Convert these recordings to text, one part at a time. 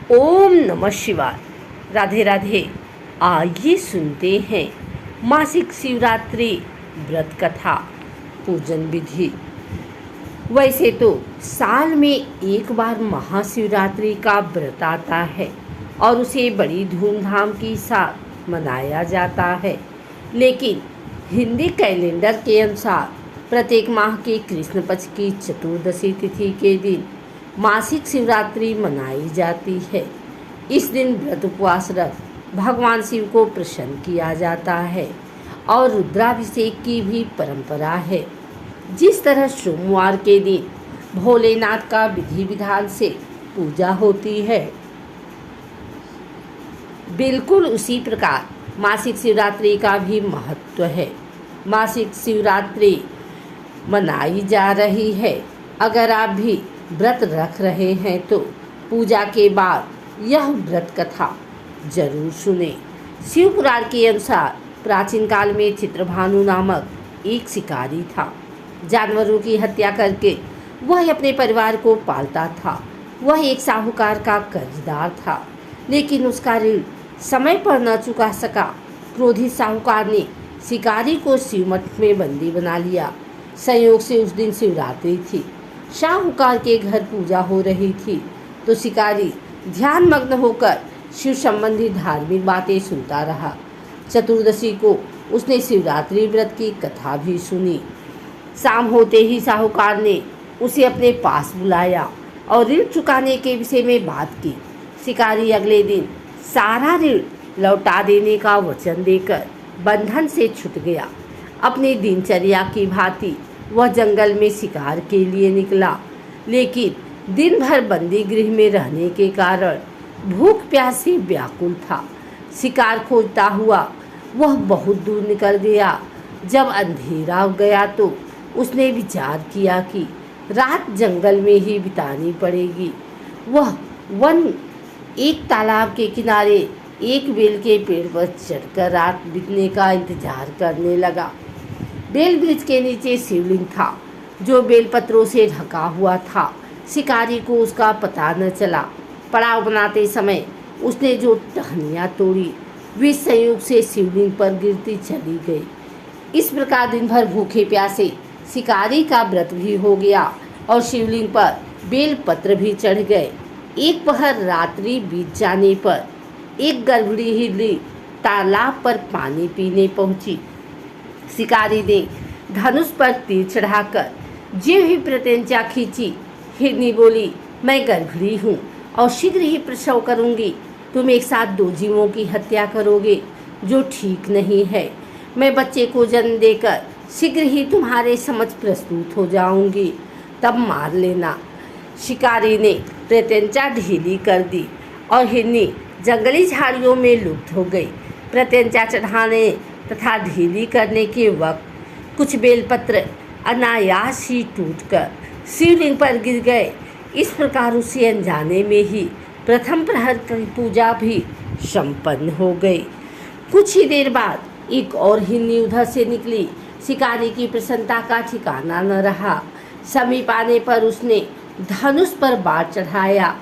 ओम नमः शिवाय। राधे राधे। आइए सुनते हैं मासिक शिवरात्रि व्रत कथा पूजन विधि। वैसे तो साल में एक बार महाशिवरात्रि का व्रत आता है और उसे बड़ी धूमधाम के साथ मनाया जाता है, लेकिन हिंदी कैलेंडर के अनुसार प्रत्येक माह के कृष्ण पक्ष की चतुर्दशी तिथि के दिन मासिक शिवरात्रि मनाई जाती है। इस दिन व्रत उपवास रख भगवान शिव को प्रसन्न किया जाता है और रुद्राभिषेक की भी परंपरा है। जिस तरह सोमवार के दिन भोलेनाथ का विधि विधान से पूजा होती है, बिल्कुल उसी प्रकार मासिक शिवरात्रि का भी महत्व है। मासिक शिवरात्रि मनाई जा रही है। अगर आप भी व्रत रख रहे हैं तो पूजा के बाद यह व्रत कथा जरूर सुने। शिव पुराण के अनुसार प्राचीन काल में चित्रभानु नामक एक शिकारी था। जानवरों की हत्या करके वह अपने परिवार को पालता था। वह एक साहूकार का कर्जदार था, लेकिन उसका ऋण समय पर न चुका सका। क्रोधित साहूकार ने शिकारी को शिवमठ में बंदी बना लिया। संयोग से उस दिन शिवरात्रि थी। साहूकार के घर पूजा हो रही थी तो शिकारी ध्यान मग्न होकर शिव संबंधी धार्मिक बातें सुनता रहा। चतुर्दशी को उसने शिवरात्रि व्रत की कथा भी सुनी। शाम होते ही साहूकार ने उसे अपने पास बुलाया और ऋण चुकाने के विषय में बात की। शिकारी अगले दिन सारा ऋण लौटा देने का वचन देकर बंधन से छूट गया। अपनी दिनचर्या की भांति वह जंगल में शिकार के लिए निकला, लेकिन दिन भर बंदी गृह में रहने के कारण भूख प्यास से व्याकुल था। शिकार खोजता हुआ वह बहुत दूर निकल गया। जब अंधेरा हो गया तो उसने विचार किया कि रात जंगल में ही बितानी पड़ेगी। वह वन एक तालाब के किनारे एक बेल के पेड़ पर चढ़कर रात बीतने का इंतजार करने लगा। बेल वृक्ष के नीचे शिवलिंग था, जो बेलपत्रों से ढका हुआ था। शिकारी को उसका पता न चला। पड़ाव बनाते समय उसने जो टहनियाँ तोड़ी वे संयोग से शिवलिंग पर गिरती चली गई। इस प्रकार दिन भर भूखे प्यासे शिकारी का व्रत भी हो गया और शिवलिंग पर बेलपत्र भी चढ़ गए। एक पहर रात्रि बीत जाने पर एक गर्भवती हिरनी तालाब पर पानी पीने पहुंची। शिकारी ने धनुष पर तीर चढ़ाकर ज्यों ही प्रत्यंचा खींची, हिरनी बोली, मैं गर्भवती हूँ और शीघ्र ही प्रसव करूँगी। तुम एक साथ दो जीवों की हत्या करोगे, जो ठीक नहीं है। मैं बच्चे को जन्म देकर शीघ्र ही तुम्हारे समक्ष प्रस्तुत हो जाऊँगी, तब मार लेना। शिकारी ने प्रत्यंचा ढीली कर दी और हिरनी जंगली झाड़ियों में लुप्त हो गई। प्रत्यंचा चढ़ाने तथा ढीली करने के वक्त कुछ बेलपत्र अनायास ही टूटकर शिवलिंग पर गिर गए। इस प्रकार उसे अनजाने में ही प्रथम प्रहर की पूजा भी संपन्न हो गई। कुछ ही देर बाद एक और हिरनी उधर से निकली। शिकारी की प्रसन्नता का ठिकाना न रहा। समीप आने पर उसने धनुष पर बाण चढ़ाया।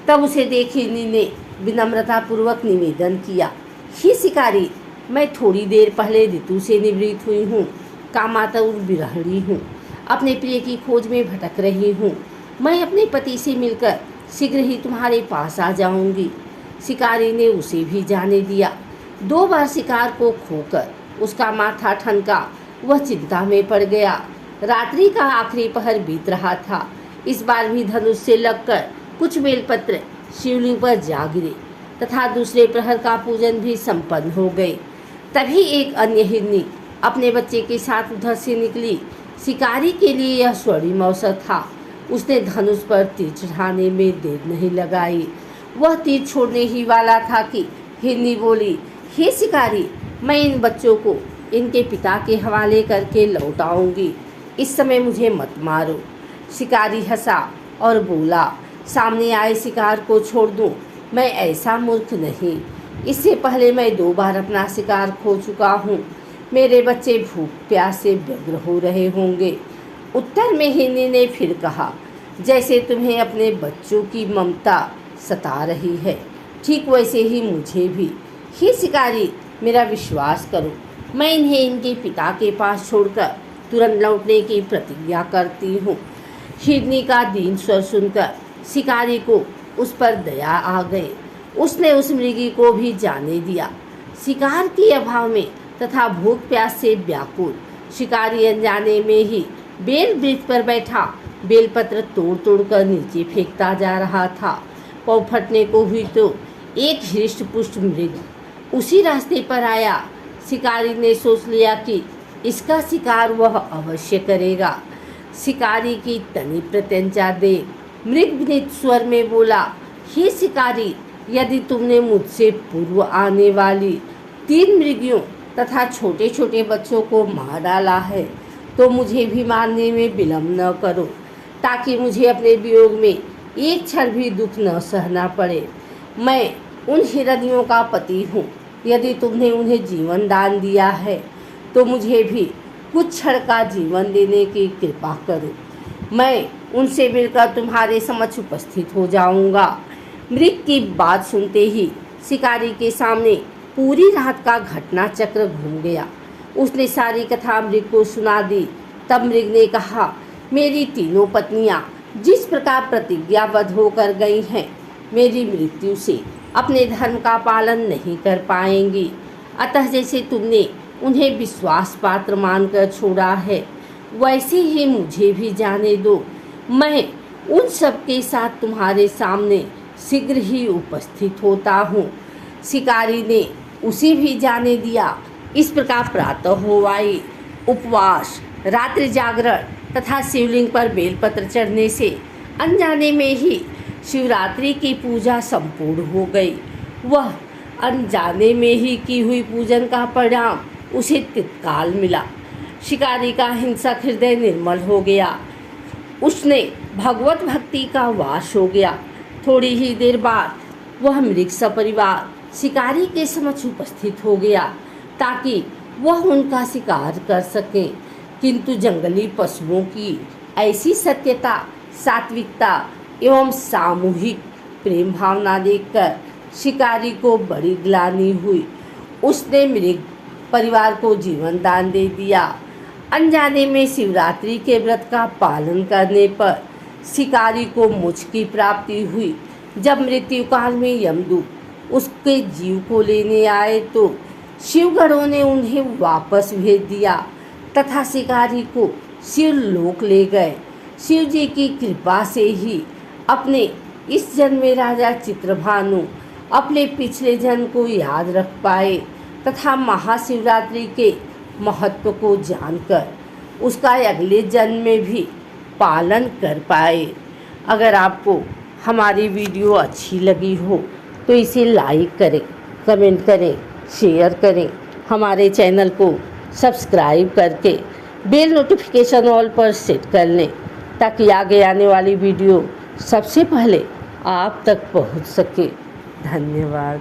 तब उसे देख हिरनी ने विनम्रतापूर्वक निवेदन किया, हे शिकारी, मैं थोड़ी देर पहले ऋतु से निवृत्त हुई हूँ। कामातुर विरहिणी हूँ। अपने प्रिय की खोज में भटक रही हूँ। मैं अपने पति से मिलकर शीघ्र ही तुम्हारे पास आ जाऊँगी। शिकारी ने उसे भी जाने दिया। 2 बार शिकार को खोकर उसका माथा ठनका। वह चिंता में पड़ गया। रात्रि का आखिरी पहर बीत रहा था। इस बार भी धनुष से लगकर कुछ बेलपत्र शिवलिंग पर जा गिरे तथा दूसरे प्रहर का पूजन भी संपन्न हो गए। तभी एक अन्य हिरनी अपने बच्चे के साथ उधर से निकली। शिकारी के लिए यह स्वर्णिम अवसर था। उसने धनुष पर तीर चढ़ाने में देर नहीं लगाई। वह तीर छोड़ने ही वाला था कि हिरनी बोली, हे शिकारी, मैं इन बच्चों को इनके पिता के हवाले करके लौट आऊँगी। इस समय मुझे मत मारो। शिकारी हंसा और बोला, सामने आए शिकार को छोड़ दूँ? मैं ऐसा मूर्ख नहीं। इससे पहले मैं 2 बार अपना शिकार खो चुका हूँ। मेरे बच्चे भूख प्यास से व्यग्र हो रहे होंगे। उत्तर में हिरनी ने फिर कहा, जैसे तुम्हें अपने बच्चों की ममता सता रही है। ठीक वैसे ही मुझे भी। हे शिकारी, मेरा विश्वास करो, मैं इन्हें इनके पिता के पास छोड़कर तुरंत लौटने की प्रतिज्ञा करती हूँ। हिरनी का दीन स्वर सुनकर शिकारी को उस पर दया आ गई। उसने उस मृगी को भी जाने दिया। शिकार के अभाव में तथा भूख प्यास से व्याकुल शिकारी अनजाने में ही बेल वृक्ष पर बैठा बेलपत्र तोड़ तोड़ कर नीचे फेंकता जा रहा था। पाँव फटने को हुई तो एक हृष्ट पुष्ट मृग उसी रास्ते पर आया। शिकारी ने सोच लिया कि इसका शिकार वह अवश्य करेगा। शिकारी की तनी प्रत्यंचा देख मृग विनीत स्वर में बोला, हे शिकारी, यदि तुमने मुझसे पूर्व आने वाली 3 मृगियों तथा छोटे छोटे बच्चों को मार डाला है तो मुझे भी मारने में विलम्ब न करो, ताकि मुझे अपने वियोग में एक क्षण भी दुख न सहना पड़े। मैं उन हिरनियों का पति हूँ। यदि तुमने उन्हें जीवन दान दिया है तो मुझे भी कुछ क्षण का जीवन देने की कृपा करो। मैं उनसे मिलकर तुम्हारे समक्ष उपस्थित हो जाऊंगा। मृग की बात सुनते ही शिकारी के सामने पूरी रात का घटना चक्र घूम गया। उसने सारी कथा मृग को सुना दी। तब मृग ने कहा, मेरी तीनों पत्नियां जिस प्रकार प्रतिज्ञाबद्ध होकर गई हैं, मेरी मृत्यु से अपने धर्म का पालन नहीं कर पाएंगी। अतः जैसे तुमने उन्हें विश्वास पात्र मानकर छोड़ा है, वैसे ही मुझे भी जाने दो। मैं उन सब के साथ तुम्हारे सामने शीघ्र ही उपस्थित होता हूँ। शिकारी ने उसे भी जाने दिया। इस प्रकार प्रातः हो आई। उपवास, रात्रि जागरण तथा शिवलिंग पर बेलपत्र चढ़ने से अनजाने में ही शिवरात्रि की पूजा संपूर्ण हो गई। वह अनजाने में ही की हुई पूजन का परिणाम उसे तत्काल मिला। शिकारी का हिंसक हृदय निर्मल हो गया। उसने भगवत भक्ति का वास हो गया। थोड़ी ही देर बाद वह मृग सपरिवार शिकारी के समक्ष उपस्थित हो गया ताकि वह उनका शिकार कर सके। किंतु जंगली पशुओं की ऐसी सत्यता, सात्विकता एवं सामूहिक प्रेम भावना देखकर शिकारी को बड़ी ग्लानि हुई। उसने मृग परिवार को जीवन दान दे दिया। अनजाने में शिवरात्रि के व्रत का पालन करने पर शिकारी को मोक्ष की प्राप्ति हुई। जब मृत्यु काल में यमदूत उसके जीव को लेने आए तो शिवगणों ने उन्हें वापस भेज दिया तथा शिकारी को शिवलोक ले गए। शिव जी की कृपा से ही अपने इस जन्म में राजा चित्रभानु अपने पिछले जन्म को याद रख पाए तथा महाशिवरात्रि के महत्व को जानकर उसका अगले जन्म में भी पालन कर पाए। अगर आपको हमारी वीडियो अच्छी लगी हो तो इसे लाइक करें, कमेंट करें, शेयर करें। हमारे चैनल को सब्सक्राइब करके बेल नोटिफिकेशन ऑल पर सेट कर लें ताकि आगे आने वाली वीडियो सबसे पहले आप तक पहुंच सके। धन्यवाद।